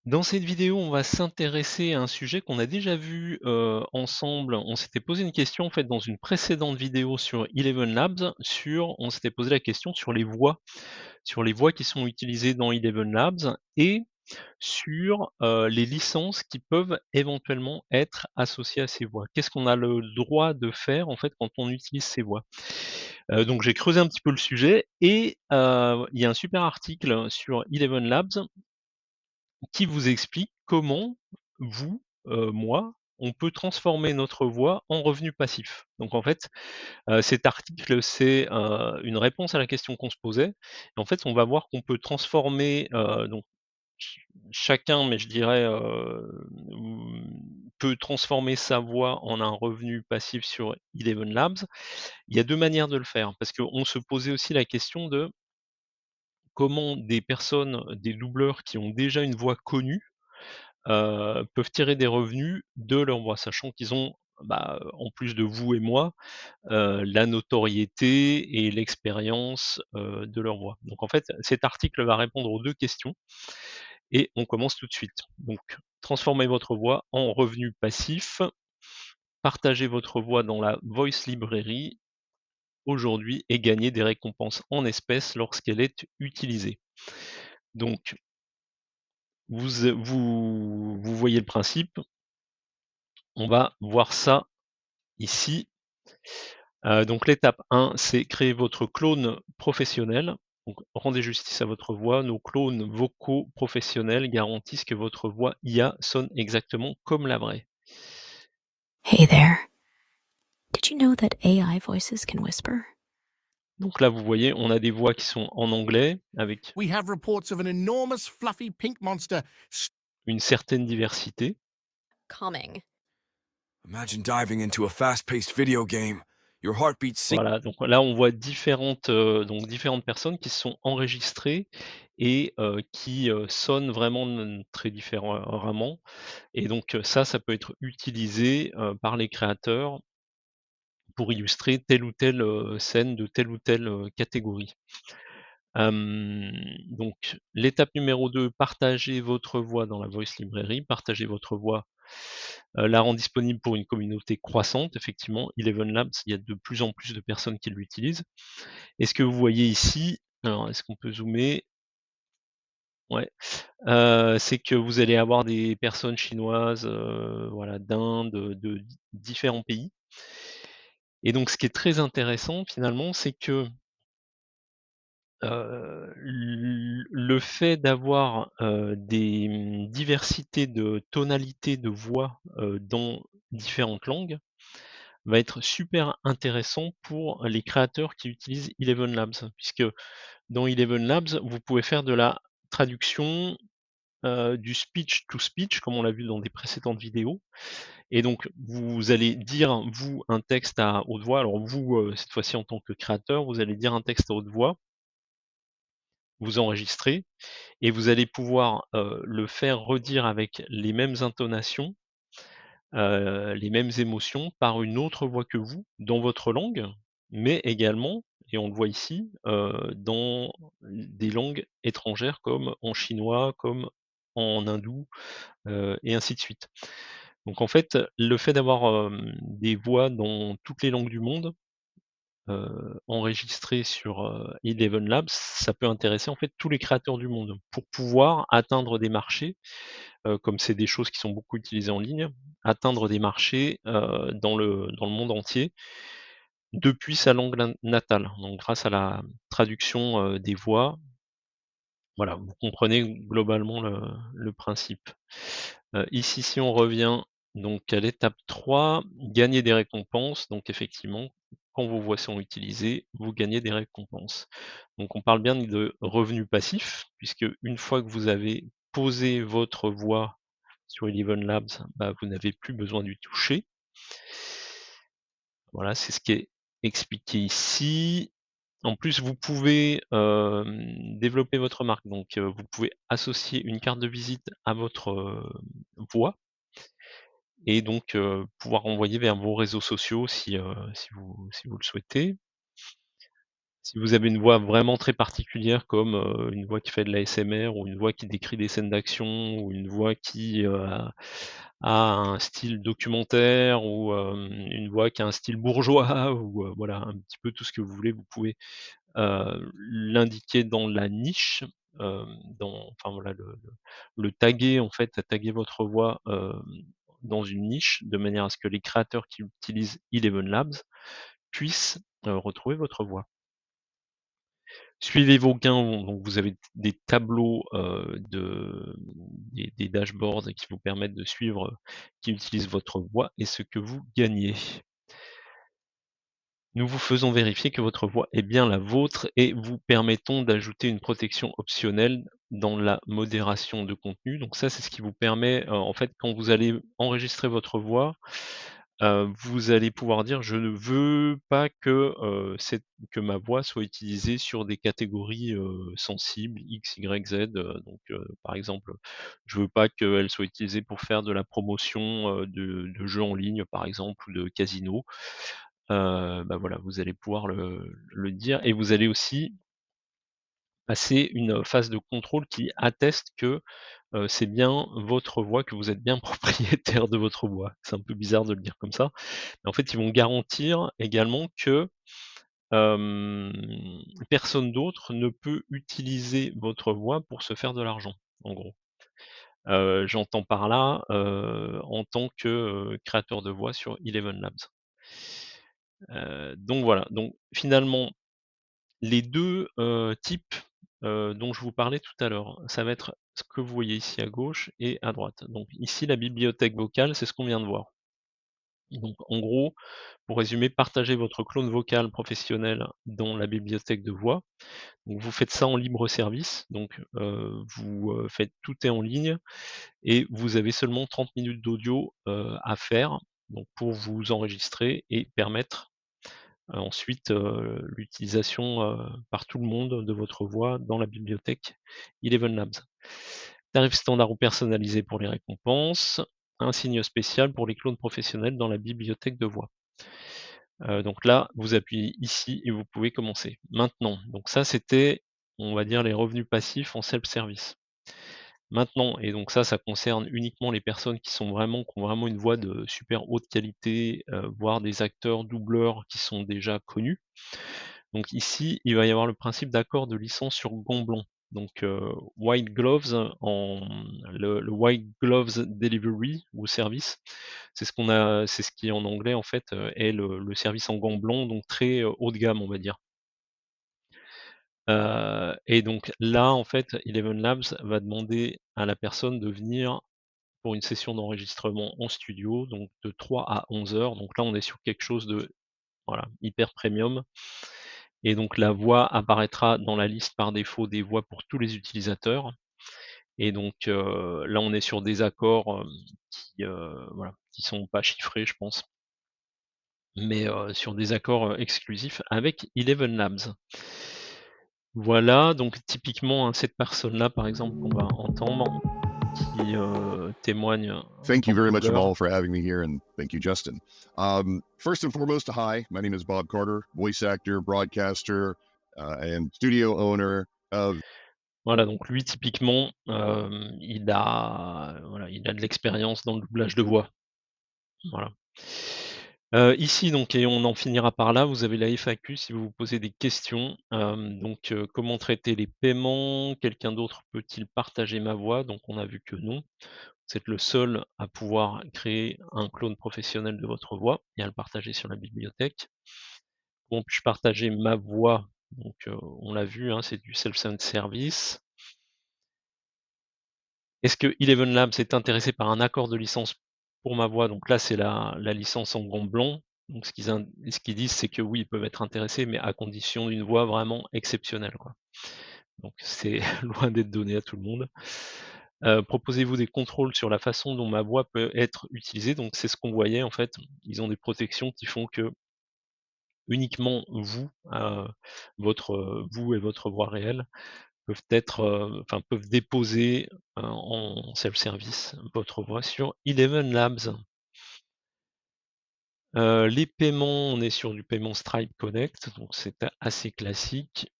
Dans cette vidéo, on va s'intéresser à un sujet qu'on a déjà vu, ensemble. On s'était posé une question, en fait, dans une précédente vidéo sur Eleven Labs, on s'était posé la question sur les voix qui sont utilisées dans Eleven Labs et sur, les licences qui peuvent éventuellement être associées à ces voix. Qu'est-ce qu'on a le droit de faire, en fait, quand on utilise ces voix? Donc j'ai creusé un petit peu le sujet et il y a un super article sur Eleven Labs qui vous explique comment vous, moi, on peut transformer notre voix en revenu passif. Donc en fait, cet article, c'est, une réponse à la question qu'on se posait. En fait, on va voir qu'on peut transformer, donc chacun, mais je dirais, peut transformer sa voix en un revenu passif sur Eleven Labs. Il y a 2 manières de le faire, parce qu'on se posait aussi la question de comment des personnes, des doubleurs qui ont déjà une voix connue, peuvent tirer des revenus de leur voix, sachant qu'ils ont, bah, en plus de vous et moi, la notoriété et l'expérience, de leur voix. Donc en fait, cet article va répondre aux 2 questions et on commence tout de suite. Donc transformez votre voix en revenu passif, partagez votre voix dans la Voice Librairie aujourd'hui et gagnez des récompenses en espèces lorsqu'elle est utilisée. Donc vous voyez le principe, on va voir ça ici. Donc l'étape 1, c'est créer votre clone professionnel. Donc rendez justice à votre voix. Nos clones vocaux professionnels garantissent que votre voix IA sonne exactement comme la vraie. Hey there. Did you know that AI voices can whisper? Donc là, vous voyez, on a des voix qui sont en anglais avec We have reports of an enormous fluffy pink monster. une certaine diversité. Calming. Imagine diving into a fast-paced video game. Your heartbeat syncs. Voilà, donc là, on voit différentes personnes qui se sont enregistrées et qui, sonnent vraiment très différemment et donc ça peut être utilisé, par les créateurs pour illustrer telle ou telle, scène de telle ou telle, catégorie. Donc l'étape numéro 2, partagez votre voix dans la Voice Librairie. Partagez votre voix, la rend disponible pour une communauté croissante. Effectivement, Eleven Labs, il y a de plus en plus de personnes qui l'utilisent. Et ce que vous voyez ici, alors est-ce qu'on peut zoomer? Ouais, c'est que vous allez avoir des personnes chinoises, voilà, d'Inde, de différents pays. Et donc ce qui est très intéressant finalement, c'est que, le fait d'avoir, des, diversités de tonalités de voix, dans différentes langues, va être super intéressant pour les créateurs qui utilisent Eleven Labs. Puisque dans Eleven Labs, vous pouvez faire de la traduction, du speech to speech, comme on l'a vu dans des précédentes vidéos. Et donc vous allez dire, vous, un texte à haute voix. Alors vous, cette fois-ci en tant que créateur, vous allez dire un texte à haute voix, vous enregistrez et vous allez pouvoir, le faire redire avec les mêmes intonations, les mêmes émotions par une autre voix que vous, dans votre langue, mais également, et on le voit ici, dans des langues étrangères comme en chinois, comme en hindou, et ainsi de suite. Donc en fait, le fait d'avoir, des voix dans toutes les langues du monde, enregistrées sur, Eleven Labs, ça peut intéresser en fait tous les créateurs du monde pour pouvoir atteindre des marchés, comme c'est des choses qui sont beaucoup utilisées en ligne, atteindre des marchés, dans le monde entier depuis sa langue natale. Donc grâce à la traduction, des voix, voilà, vous comprenez globalement le principe. Ici, si on revient donc à l'étape 3, gagner des récompenses. Donc effectivement, quand vos voix sont utilisées, vous gagnez des récompenses. Donc on parle bien de revenus passifs, puisque une fois que vous avez posé votre voix sur Eleven Labs, bah, vous n'avez plus besoin d'y toucher. Voilà, c'est ce qui est expliqué ici. En plus, vous pouvez, développer votre marque, donc vous pouvez associer une carte de visite à votre, voix et donc pouvoir envoyer vers vos réseaux sociaux si, si vous le souhaitez. Si vous avez une voix vraiment très particulière comme, une voix qui fait de l'ASMR ou une voix qui décrit des scènes d'action ou une voix qui, a un style documentaire ou, une voix qui a un style bourgeois ou, voilà, un petit peu tout ce que vous voulez, vous pouvez, l'indiquer dans la niche, dans enfin voilà le taguer en fait, taguer votre voix, dans une niche de manière à ce que les créateurs qui utilisent Eleven Labs puissent, retrouver votre voix. Suivez vos gains, donc vous avez des tableaux, des dashboards qui vous permettent de suivre, qui utilisent votre voix et ce que vous gagnez. Nous vous faisons vérifier que votre voix est bien la vôtre et vous permettons d'ajouter une protection optionnelle dans la modération de contenu. Donc ça, c'est ce qui vous permet, en fait, quand vous allez enregistrer votre voix, vous allez pouvoir dire: «Je ne veux pas que, que ma voix soit utilisée sur des catégories, sensibles X, Y, Z», donc par exemple, je veux pas qu'elle soit utilisée pour faire de la promotion, de jeux en ligne, par exemple, ou de casino. Bah, voilà, vous allez pouvoir le dire et vous allez aussi passer une phase de contrôle qui atteste que, c'est bien votre voix, que vous êtes bien propriétaire de votre voix. C'est un peu bizarre de le dire comme ça, mais en fait, ils vont garantir également que, hem, personne d'autre ne peut utiliser votre voix pour se faire de l'argent, en gros. J'entends par là, en tant que, créateur de voix sur Eleven Labs. Donc voilà, donc finalement les 2 types, dont je vous parlais tout à l'heure, ça va être ce que vous voyez ici à gauche et à droite. Donc ici, la bibliothèque vocale, c'est ce qu'on vient de voir. Donc en gros, pour résumer, partagez votre clone vocal professionnel dans la bibliothèque de voix. Donc vous faites ça en libre service, donc vous, faites tout est en ligne et vous avez seulement 30 minutes d'audio, à faire, donc pour vous enregistrer et permettre ensuite, l'utilisation, par tout le monde de votre voix dans la bibliothèque Eleven Labs. Tarif standard ou personnalisé pour les récompenses, un signe spécial pour les clones professionnels dans la bibliothèque de voix. Donc là, vous appuyez ici et vous pouvez commencer. Maintenant, donc ça c'était, on va dire les revenus passifs en self-service. Maintenant et donc ça concerne uniquement les personnes qui ont vraiment une voix de super haute qualité, voire des acteurs doubleurs qui sont déjà connus. Donc ici, il va y avoir le principe d'accord de licence sur gants blancs. Donc white gloves le white gloves delivery ou service, c'est ce qui en anglais en fait, est le service en gants blancs, donc très, haut de gamme on va dire. Et donc là en fait, Eleven Labs va demander à la personne de venir pour une session d'enregistrement en studio, donc de 3 à 11 heures. Donc là on est sur quelque chose de, voilà, hyper premium. Et donc la voix apparaîtra dans la liste par défaut des voix pour tous les utilisateurs. Et donc là, on est sur des accords, qui, voilà, qui sont pas chiffrés, je pense, mais sur des accords, exclusifs avec Eleven Labs. Voilà, donc typiquement, hein, cette personne-là, par exemple, qu'on va entendre, qui, témoigne en Thank tant you que very much, doubleur. Amal, for having me here, and thank you, Justin. First and foremost, hi, my name is Bob Carter, voice actor, broadcaster, and studio owner of. Voilà, donc lui typiquement, il a de l'expérience dans le doublage de voix. Voilà. Ici donc et on en finira par là, vous avez la FAQ si vous vous posez des questions. Donc comment traiter les paiements? Quelqu'un d'autre peut-il partager ma voix? Donc on a vu que non. Vous êtes le seul à pouvoir créer un clone professionnel de votre voix et à le partager sur la bibliothèque. Comment puis-je partager ma voix? Donc on l'a vu, hein, c'est du self-service. Est-ce que Eleven Labs est intéressé par un accord de licence pour ma voix? Donc là, c'est la licence en gants blancs. Donc ce qu'ils disent, c'est que oui, ils peuvent être intéressés, mais à condition d'une voix vraiment exceptionnelle, quoi. Donc c'est loin d'être donné à tout le monde. Proposez-vous des contrôles sur la façon dont ma voix peut être utilisée? Donc c'est ce qu'on voyait en fait. Ils ont des protections qui font que uniquement vous, vous et votre voix réelle peuvent déposer, en self-service votre voix sur Eleven Labs. Les paiements, on est sur du paiement Stripe Connect, donc c'est assez classique.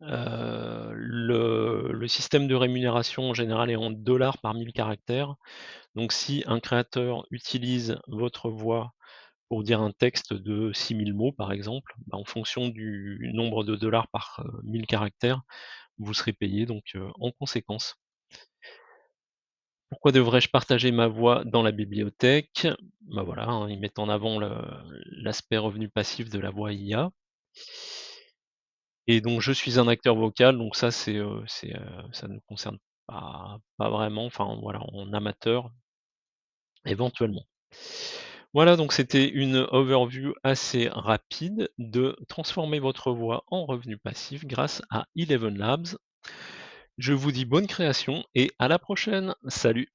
Le système de rémunération en général est en dollars par 1000 caractères. Donc si un créateur utilise votre voix pour dire un texte de 6000 mots par exemple, bah, en fonction du nombre de dollars par 1000 caractères, vous serez payé donc en conséquence. Pourquoi devrais-je partager ma voix dans la bibliothèque? Bah voilà, hein, ils mettent en avant l'aspect revenu passif de la voix IA. Et donc je suis un acteur vocal, donc ça ça ne concerne pas vraiment, enfin voilà, en amateur éventuellement. Voilà, donc c'était une overview assez rapide de transformer votre voix en revenu passif grâce à Eleven Labs. Je vous dis bonne création et à la prochaine. Salut!